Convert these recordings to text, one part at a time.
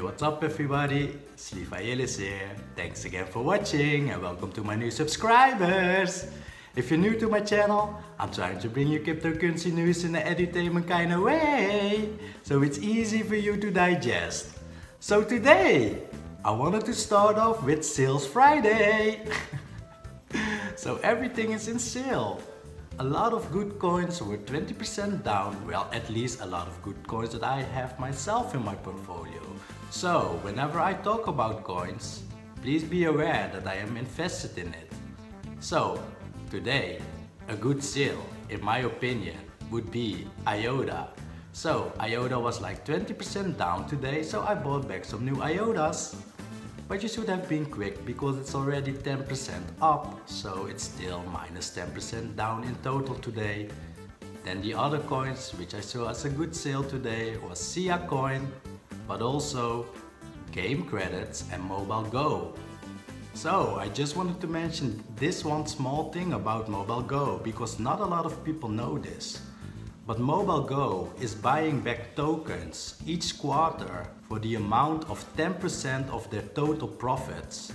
what's up everybody? Is here. Thanks again for watching and welcome to my new subscribers. If you're new to my channel, I'm trying to bring you cryptocurrency news in an entertainment kind of way, so it's easy for you to digest. So today, I wanted to start off with Sales Friday. So everything is in sale. A lot of good coins were 20% down, well, at least a lot of good coins that I have myself in my portfolio. So whenever I talk about coins, please be aware that I am invested in it. So today, a good sale, in my opinion, would be IOTA. So IOTA was like 20% down today, so I bought back some new IOTAs. But you should have been quick because it's already 10% up, so it's still minus 10% down in total today. Then the other coins which I saw as a good sale today was SIA coin, but also game credits and MobileGo. So I just wanted to mention this one small thing about MobileGo because not a lot of people know this. But MobileGo is buying back tokens each quarter for the amount of 10% of their total profits.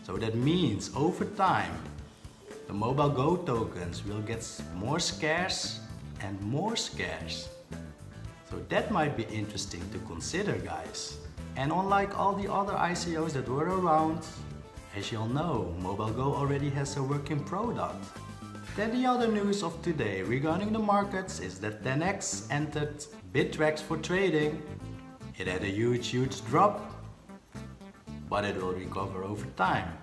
So that means over time, the MobileGo tokens will get more scarce and more scarce. So that might be interesting to consider, guys. And unlike all the other ICOs that were around, as you all know, MobileGo already has a working product. Then the other news of today regarding the markets is that TenX entered Bittrex for trading. It had a huge drop, but it will recover over time.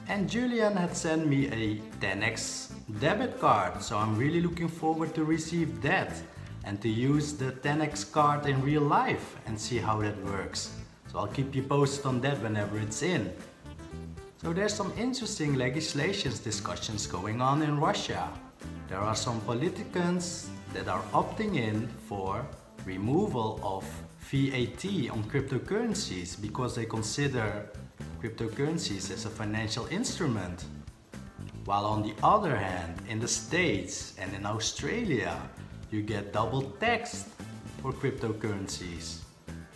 And Julian had sent me a TenX debit card, so I'm really looking forward to receive that and to use the TenX card in real life and see how that works. So I'll keep you posted on that whenever it's in. So there's some interesting legislations discussions going on in Russia. There are some politicians that are opting in for removal of VAT on cryptocurrencies because they consider cryptocurrencies as a financial instrument. While on the other hand, in the States and in Australia, you get double taxed for cryptocurrencies.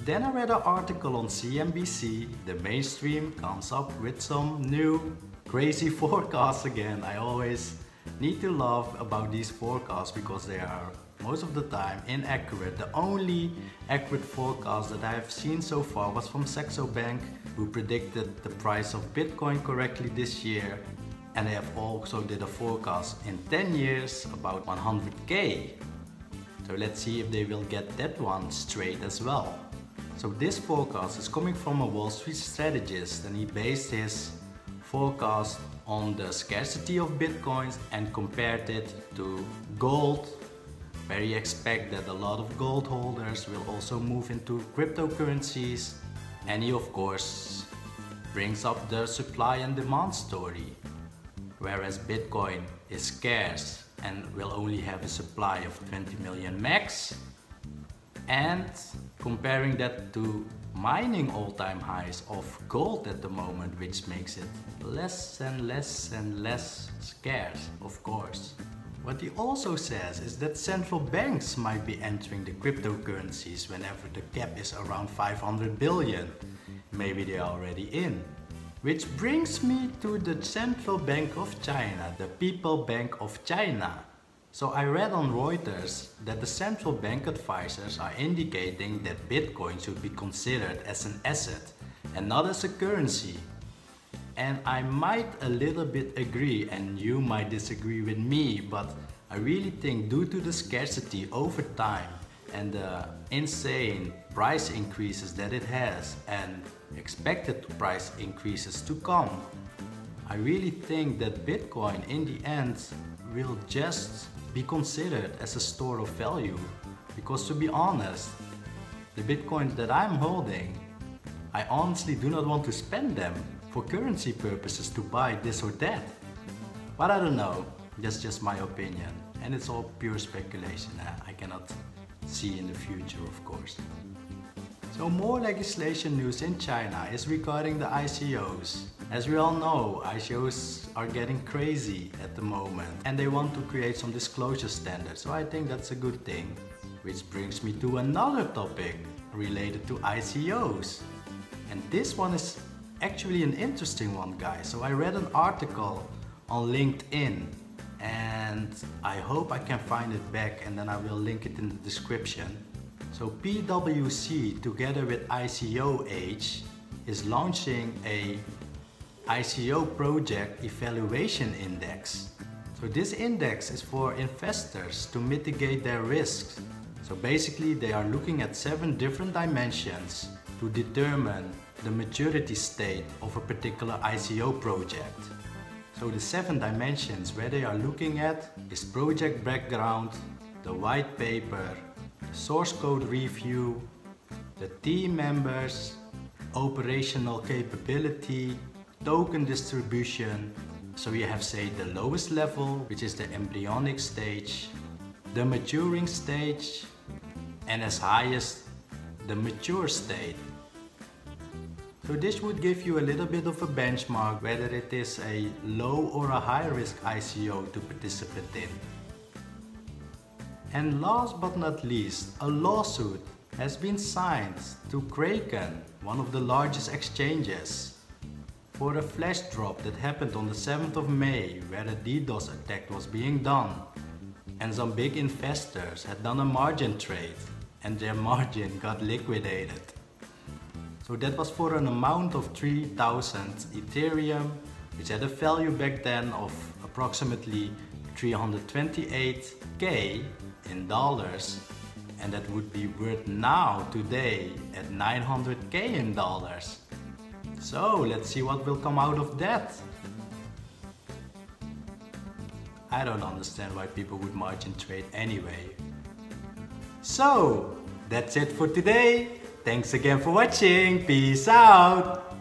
Then I read an article on CNBC, the mainstream comes up with some new crazy forecasts again. I always need to laugh about these forecasts because they are most of the time inaccurate. The only accurate forecast that I have seen so far was from Saxo Bank, who predicted the price of Bitcoin correctly this year. And they have also did a forecast in 10 years about 100K. So let's see if they will get that one straight as well. So this forecast is coming from a Wall Street strategist and he based his forecast on the scarcity of Bitcoins and compared it to gold, where he expects that a lot of gold holders will also move into cryptocurrencies, and he of course brings up the supply and demand story, whereas Bitcoin is scarce and will only have a supply of 20 million max. And comparing that to mining all-time highs of gold at the moment, which makes it less and less scarce, of course. What he also says is that central banks might be entering the cryptocurrencies whenever the cap is around 500 billion. Maybe they are already in. Which brings me to the Central Bank of China, the People's Bank of China. So I read on Reuters that the central bank advisors are indicating that Bitcoin should be considered as an asset and not as a currency. And I might a little bit agree and you might disagree with me, but I really think due to the scarcity over time and the insane price increases that it has and expected price increases to come, I really think that Bitcoin in the end will just be considered as a store of value, because to be honest, the Bitcoins that I'm holding, I honestly do not want to spend them for currency purposes to buy this or that. But I don't know, that's just my opinion and it's all pure speculation. I cannot see in the future, of course. So more legislation news in China is regarding the ICOs. As we all know, ICOs are getting crazy at the moment and they want to create some disclosure standards, so I think that's a good thing. Which brings me to another topic. related to ICOs. And this one is actually an interesting one, guys. So I read an article on LinkedIn, and I hope I can find it back, and then I will link it in the description. So PWC together with ICOAGE is launching a ICO project evaluation index. So this index is for investors to mitigate their risks. So basically they are looking at 7 different dimensions to determine the maturity state of a particular ICO project. So the 7 dimensions where they are looking at is project background, the white paper, source code review, the team members, operational capability, token distribution. So you have, say, the lowest level, which is the embryonic stage, the maturing stage, and as highest, the mature state. So this would give you a little bit of a benchmark whether it is a low or a high risk ICO to participate in. And last but not least, a lawsuit has been signed to Kraken, one of the largest exchanges, for a flash drop that happened on the 7th of May where a DDoS attack was being done. And some big investors had done a margin trade and their margin got liquidated. So that was for an amount of 3,000 Ethereum, which had a value back then of approximately 328k in dollars, and that would be worth now today at 900k in dollars. So let's see what will come out of that. I don't understand why people would margin trade anyway. So that's it for today. Thanks again for watching. Peace out.